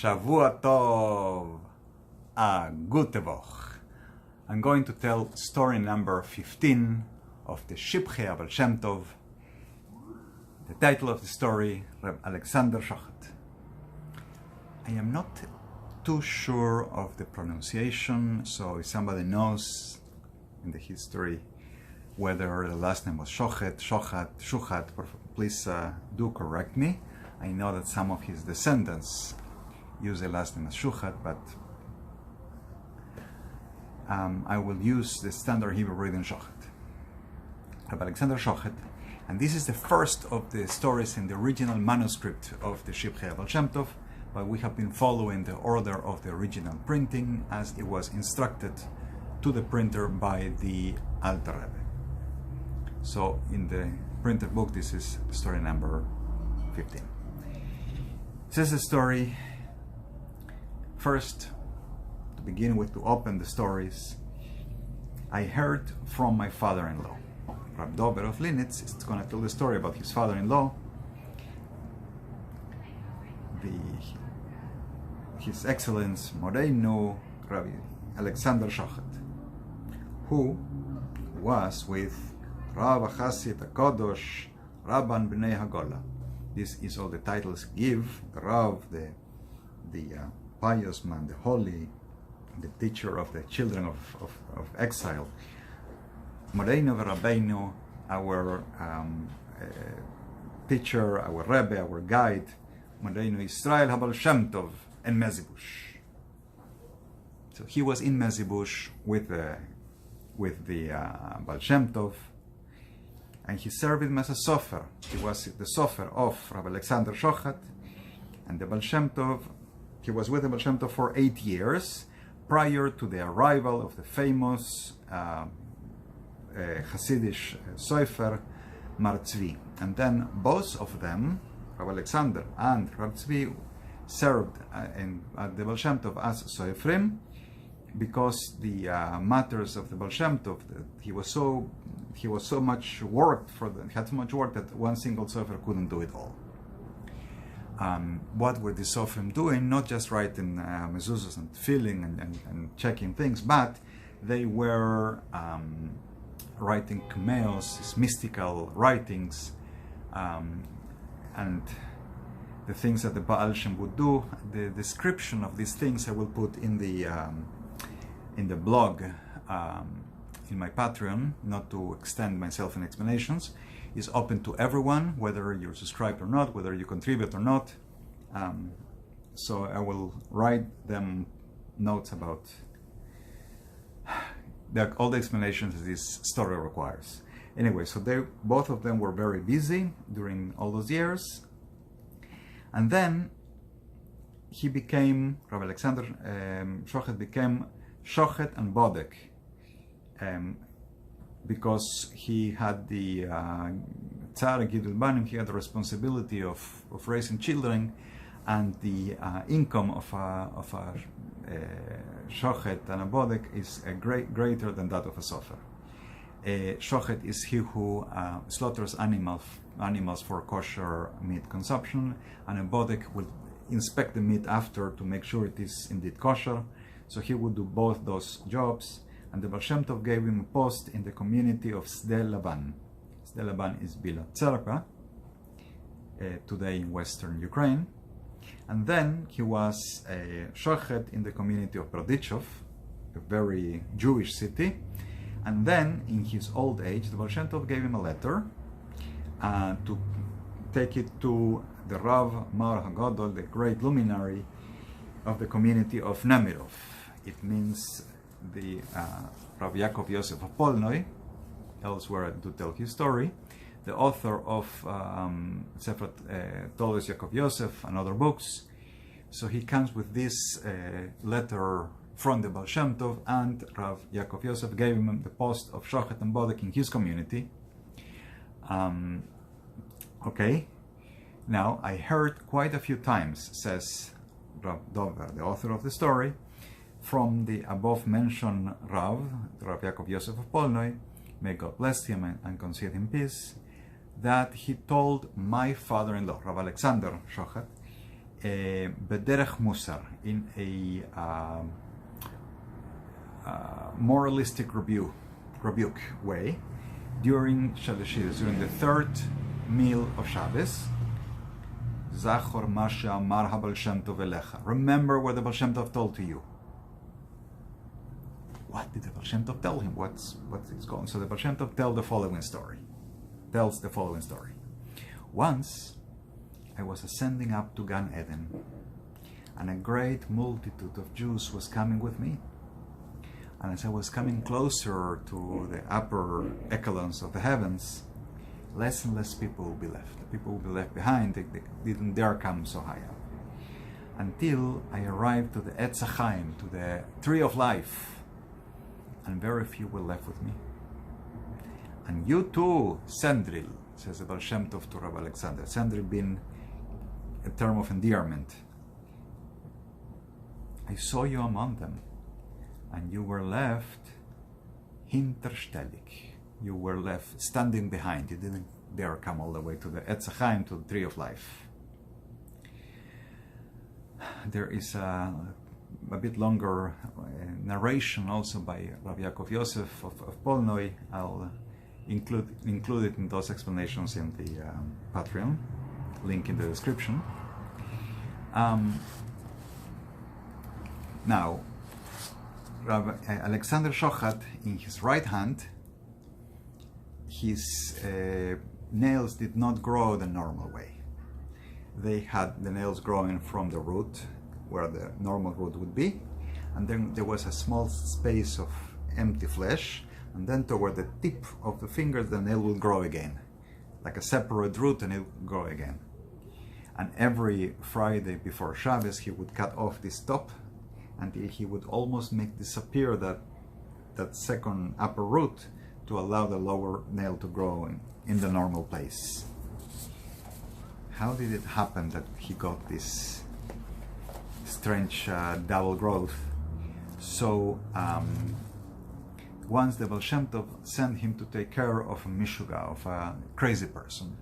Shavua Tov, Gute Woche. I'm going to tell story number 15 of the Shivchei haBaal Shem Tov. The title of the story, Reb Alexander Shochet. I am not too sure of the pronunciation, so if somebody knows in the history whether the last name was Shochet, Shochat, Shuchat, please do correct me. I know that some of his descendants use the last name as Shuchat, but I will use the standard Hebrew reading Shochet. Reb Alexander Shochet, and this is the first of the stories in the original manuscript of the Shivchei haBaal Shem Tov, but we have been following the order of the original printing as it was instructed to the printer by the Alter Rebbe. So in the printed book, this is story number 15. This is a story, first, to begin with, to open the stories, I heard from my father-in-law. Rab Dober of Linitz is going to tell the story about his father-in-law, His Excellence Moreinu Rabbi Alexander Shochet, who was with Rav Hasid HaKadosh Rabban Bnei Hagola. This is all the titles give the Rav, the pious man, the holy, the teacher of the children of exile. Moreinu Rabbeinu, our teacher, our Rebbe, our guide, Moreinu Israel haBaal Shem Tov and Mezibush. So he was in Mezibush with the Baal Shem Tov, and he served him as a sofer. He was the sofer of Rabbi Alexander Shochet, and the Baal Shem Tov, he was with the Baal Shem Tov for 8 years prior to the arrival of the famous Hasidic sofer Mar Tzvi. And then both of them, Rabbi Alexander and Rabbi Tzvi, served at the Baal Shem Tov as soifrim, because the matters of the Baal Shem Tov, he was so much work had so much work that one single sofer couldn't do it all. What were the sofrim doing? Not just writing mezuzahs and filling and checking things, but they were writing kumeos, mystical writings, and the things that the Baal Shem would do. The description of these things I will put in the blog, in my Patreon, not to extend myself in explanations. Is open to everyone, whether you're subscribed or not, whether you contribute or not. So I will write them notes about all the explanations that this story requires. Anyway, so both of them were very busy during all those years. And then he became, Rabbi Alexander Shochet became Shochet and Bodek, because he had the Tzar Gidul Banim, he had the responsibility of raising children, and the income of a Shochet and a Bodek is greater than that of a sofer. Shochet is he who slaughters animals for kosher meat consumption, and a Bodek will inspect the meat after to make sure it is indeed kosher. So he would do both those jobs, and the Baal Shem Tov gave him a post in the community of Sde Laban. Sde Laban is Bilat Tzarka, today in western Ukraine. And then he was a Shochet in the community of Brodichov, a very Jewish city. And then, in his old age, the Baal Shem Tov gave him a letter to take it to the Rav Mar HaGadol, the great luminary of the community of Nemirov. It means the Rav Yaakov Yosef of Polnoi, elsewhere to tell his story, the author of Sefer Tolos Yaakov Yosef and other books. So he comes with this letter from the Baal Shem Tov, and Rav Yaakov Yosef gave him the post of Shochet and Bodek in his community. Okay, now I heard quite a few times, says Rav Dover, the author of the story, from the above mentioned Rav Yaakov Yosef of Polnoi, may God bless him and concede him peace, that he told my father-in-law, Rav Alexander Shochet, bederech musar, in a moralistic rebuke way, during Shalashis, during the third meal of Shabbos. Zachor ma she'amar haBaal Shem Tov elecha. Remember what the Baal Shem Tov told to you. What did the Baal Shem Tov tell him? What's going on? So the Baal Shem Tov tells the following story. Once, I was ascending up to Gan Eden, and a great multitude of Jews was coming with me. And as I was coming closer to the upper echelons of the heavens, less and less people will be left. The people will be left behind. They didn't dare come so high up. Until I arrived to the Etz HaChaim, to the Tree of Life, and very few were left with me. And you too, Sendril, says the Baal Shem Tov to Rabbi Alexander. Sendril being a term of endearment. I saw you among them, and you were left hinterstellig. You were left standing behind. You didn't dare come all the way to the Etz HaChaim, to the Tree of Life. There is a bit longer narration also by Rav Yaakov Yosef of Polnoi. I'll include it in those explanations in the Patreon, link in the description. Now, Rabbi Alexander Shochet, in his right hand, his nails did not grow the normal way. They had the nails growing from the root, where the normal root would be, and then there was a small space of empty flesh, and then toward the tip of the finger the nail will grow again, like a separate root, and it will grow again. And every Friday before Shabbos he would cut off this top until he would almost make disappear that second upper root to allow the lower nail to grow in the normal place. How did it happen that he got this strange double growth? So once the Baal Shem Tov sent him to take care of a mishuga, of a crazy person,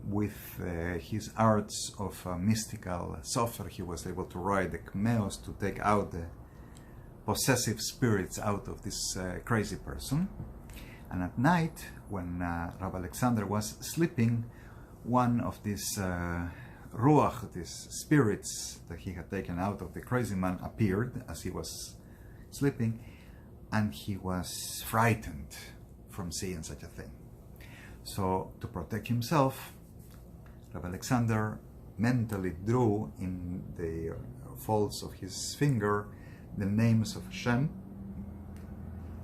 with his arts of mystical sofer, he was able to ride the kmeos to take out the possessive spirits out of this crazy person. And at night, when Rabbi Alexander was sleeping, one of these ruach, these spirits that he had taken out of the crazy man, appeared as he was sleeping, and he was frightened from seeing such a thing. So, to protect himself, Rabbi Alexander mentally drew in the folds of his finger the names of Shem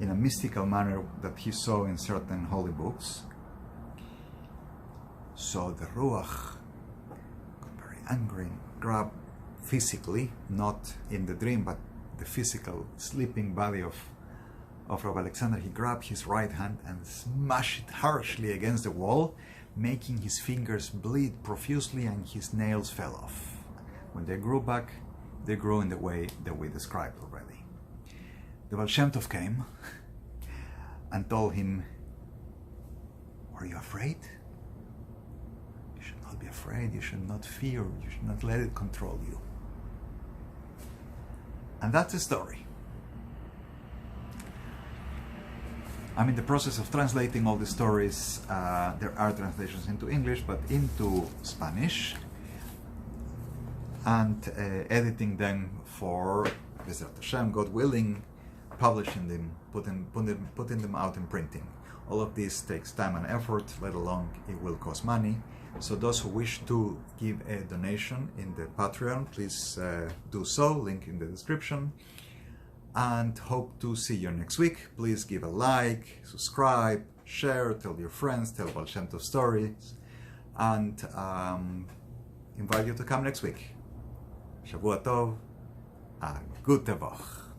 in a mystical manner that he saw in certain holy books. So the Ruach got very angry and grabbed physically, not in the dream, but the physical sleeping body of Rabbi Alexander. He grabbed his right hand and smashed it harshly against the wall, making his fingers bleed profusely, and his nails fell off. When they grew back, they grew in the way that we described already. The Baal Shem Tov came and told him, "Were you afraid? You should not be afraid, you should not fear, you should not let it control you." And that's the story. I'm in the process of translating all the stories. There are translations into English, but into Spanish, and editing them for, Bezrat Hashem, God willing, publishing them, putting them out in printing. All of this takes time and effort, let alone it will cost money. So those who wish to give a donation in the Patreon, please do so, link in the description. And hope to see you next week. Please give a like, subscribe, share, tell your friends, tell Baal Shem Tov stories, and invite you to come next week. Shavua Tov, a gute Woche.